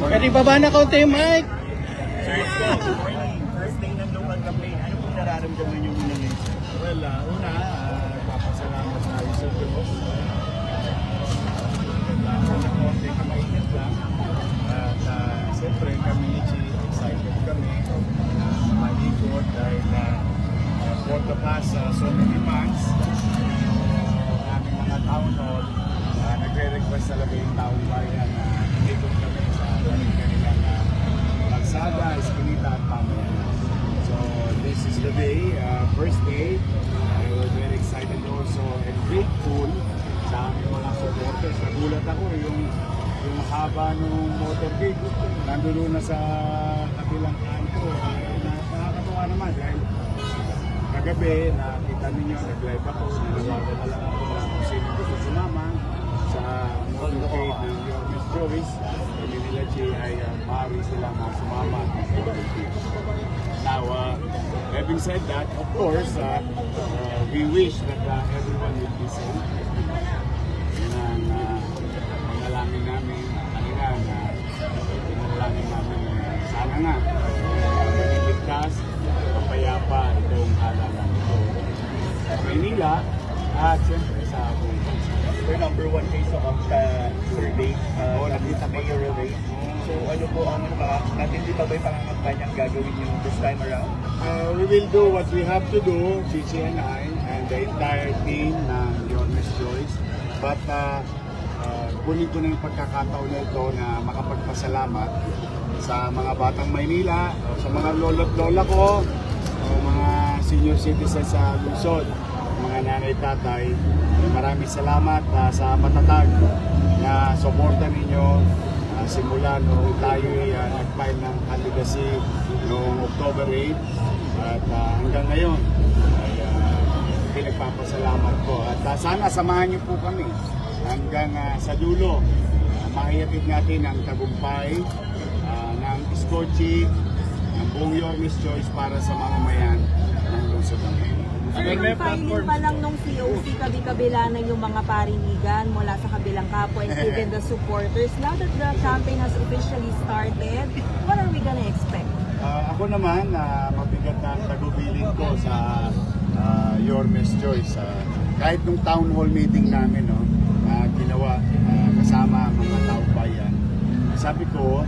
Pwede baba na kaunti yung mic. Sir, first day ng local campaign, ano pong nararamdaman niyo muna ngayon? Well, una, papasalamat tayo sa Diyos. Konti kamainit lang. At siyempre, kami ni Chi, excited kami na malikot dahil for the past so many months, aming mga town hall, nagre-request talaga yung taong bayan na malikot kami sa kanilang Magsada, Eskinita at Pamayanan. So this is the day, first day. We're very excited also and grateful sa aming mga supporters. Nagulat ako yung haba ng motorcade. Nandoon na sa kabilang kanto. Nakakatawa naman dahil kagabi nakita ninyo, nag-live ako, nanawagan na lang ako na kung sino gusto sumama sa motorcade ng Your Miss Joyce. Hindi nila Chi ay maaari silang sumama at mag-volunteer. Now, having said that, of course, we wish that everyone will be safe. Yan ang panalangin namin kanina na pinalangin namin sana nga maging ligtas, mapayapa itong halalan ito sa Maynila at siyempre sa buong bansa. Sir, number one case of survey, nakita mayoral race. So ano po ang natin dito ba yung pangangapanyang gagawin yung this time around? We will do what we have to do, Chichi and I, and the entire team ng Your Miss Joyce. But kunin ko na yung pagkakataon na ito na makapagpasalamat sa mga batang Maynila, sa mga lolo't lola ko, mga senior citizens sa lungsod, mga nanay-tatay. Maraming salamat sa matatag na suporta ninyo simula noong tayo nag-file ng candidacy noong October 8 at hanggang ngayon ay pinagpapasalamat ko at sana samahan niyo po kami hanggang sa dulo. Mahihatid natin ang tagumpay ng Iskochi, ng buong Your Miss Joyce para sa mamamayan ng lungsod ng Maynila. Sir, yung filing pa lang nung COC, kabi-kabila na yung mga parinigan mula sa kabilang kapwa and even the supporters. Now that the campaign has officially started, what are we gonna expect? Ako naman, mabigat na ang tagubilin ko sa Your Miss Joyce. Kahit nung town hall meeting namin, ginawa kasama ang mga tao bayan, sabi ko,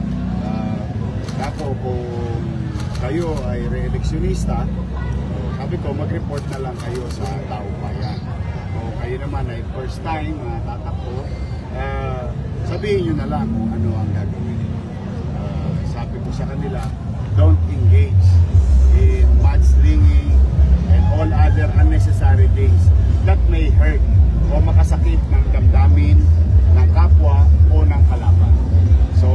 ako kung kayo ay re-electionista, sabi ko, mag-report na lang kayo sa tao bayan. O kayo naman ay first time tatakbo, sabihin nyo na lang kung ano ang gagawin. Sabi ko sa kanila, don't engage in mudslinging and all other unnecessary things that may hurt o makasakit ng damdamin, ng kapwa o ng kalaban. So,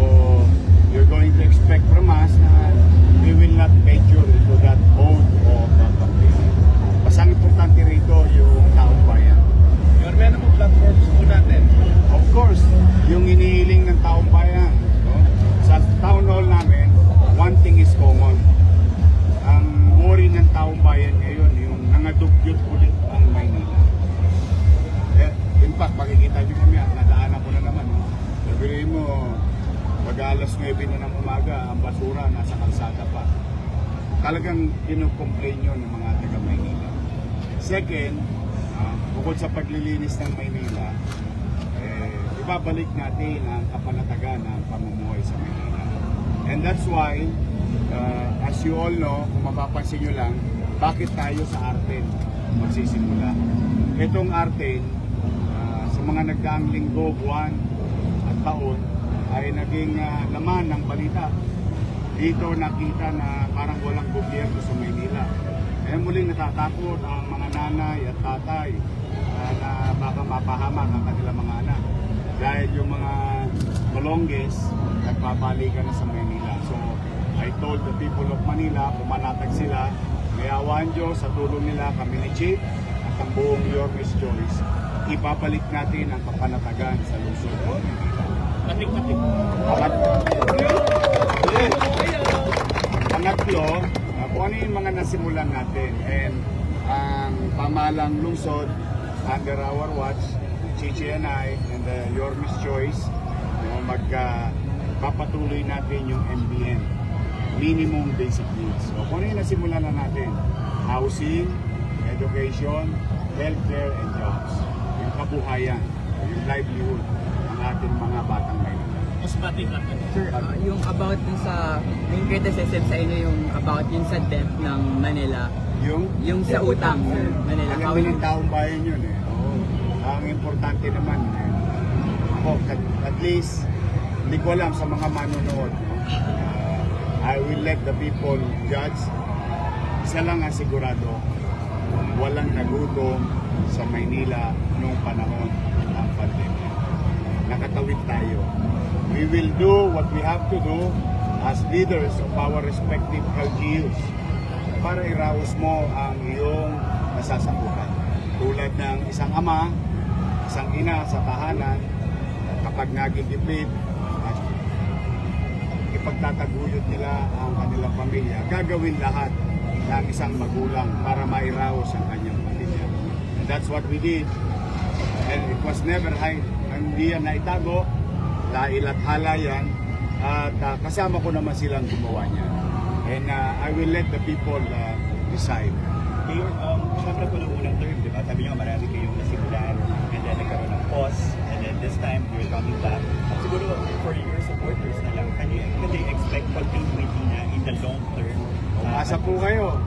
you're going to expect from us na we will not venture into that mode of campaign. Basta ang importante rito yung taong bayan. Your minimum platforms po natin. Of course, yung inihiling ng taong bayan. No? Sa town hall namin, one thing is common. Ang worry ng taong bayan ngayon, yung nangadugyot ulit ang Maynila. In fact, makikita nyo kami, nadaanan ko na naman. Sabihin mo, pag alas 9 na ng umaga, ang basura nasa kalsada pa. Talagang kinocomplain yun ng mga taga Maynila. Second, bukod sa paglilinis ng Maynila, ibabalik natin ang kapanatagan ng pamumuhay sa Maynila. And that's why, as you all know, kung mapapansin nyo lang, bakit tayo sa Arten magsisimula. Itong Arten, sa mga nagdaang linggo, buwan at taon, ay naging laman ng balita. Dito nakita na parang walang gobyerno sa Maynila. Kaya muling natatakot ang mga nanay at tatay na baka mapahamak ang kanilang mga anak. Dahil yung mga malongges nagpapalikan na sa Maynila. So, I told the people of Manila, pumanatag sila, may awan Diyos sa tulong nila, kami ni Chief at ang buong Your Miss Joyce. Ibabalik natin ang kapanatagan sa lungsod ng Maynila. Matik-matik. Pangatlo, kung ano yung mga nasimulan natin and ang pamahalang lungsod under our watch, Chichi and I, and your Miss Choice, magpapatuloy natin yung MBN, minimum basic needs. So kung ano yung nasimulan na natin, housing, education, healthcare, and jobs. Yung kabuhayan, yung livelihood ng ating mga batang Maynila. Mas batik lang. Sir, yung about dun sa yung criticism sa inyo yung about yung sa debt ng Manila, yung sa utang sir, Manila. Alam mo ng taong bayan yun eh. Oo. Ang importante naman ako, at least hindi ko alam sa mga manonood. I will let the people judge. Isa lang ang sigurado, walang nagutom sa Maynila noong panahon ng pandemya. Nakatawid tayo. We will do what we have to do as leaders of our respective LGUs para iraos mo ang iyong nasasakupan. Tulad ng isang ama, isang ina sa tahanan, kapag nagigipit, ipagtataguyod nila ang kanilang pamilya, gagawin lahat ng isang magulang para mairaos ang kanyang pamilya. And that's what we did. And it was never hide. Hindi yan naitago, dahil at hala yan, at kasama ko naman silang gumawa niya. And I will let the people decide. Mayor, syempre po ng unang term, di ba? Sabi niyo marami kayong nasimulan, and then nagkaroon ng pause, and then this time you're coming back. Siguro for your supporters na lang, can they expect continuity na in the long term? Umasa po kayo.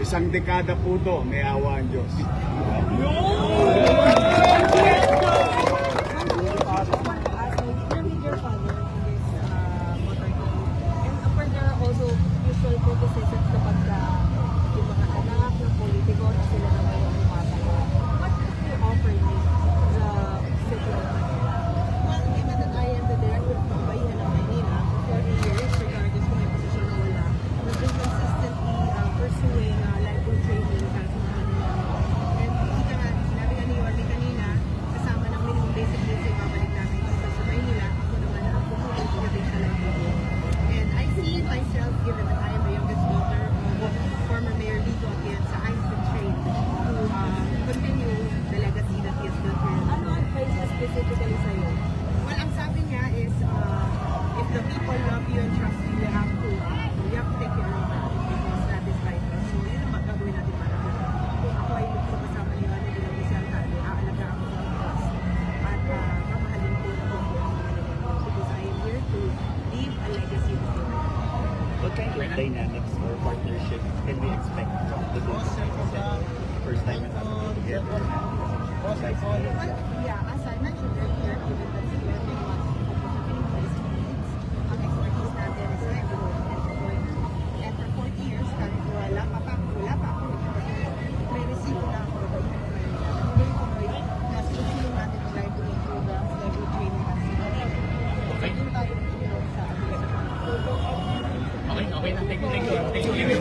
Isang dekada po to, may awa ang Diyos. Criticisms kapag yung mga anak ng politiko na sila naman yung lumatala. What could you offer me the city of Manila? Well, given that I am the director of Bayan ng Manila for 40 years, regardless kung may posisyon na wala, we've been consistently pursuing lifelong training para sa mga Manila. And ika nga, sinabi nga ni Yorme kanina, kasama ng minimum basic needs ay babalik namin dito sa Manila. Ako naman ang pumulong gabi sa livelihood. And I see myself, given that I am the youngest daughter of former Mayor Lito Atienza, I've been trained to continue the legacy that he has built here. Ano ang advice na specifically sa'yo? Well, ang sabi niya is, if the people love you and trust you, you have to take care of that because that is vital. So, yun ang magagawin natin para kung ako ay kasama niyo ano bilang isang tali, aalagaan ko ang trust at mamahalin ko na because I am here to leave a legacy of the world. What kind of dynamics or partnership can we expect from the business? First time na natin together. Well, yeah, as I mentioned earlier, given that si Yorme wants to focus on Philippines needs, ang expertise natin is livelihood and employment. And for 40 years, kahit wala pa ako, may resibo na ako. Tuloy-tuloy, nasusunod natin ang livelihood programs, livelihood training natin. Okay. Doon tayo sa Okay na. Thank you.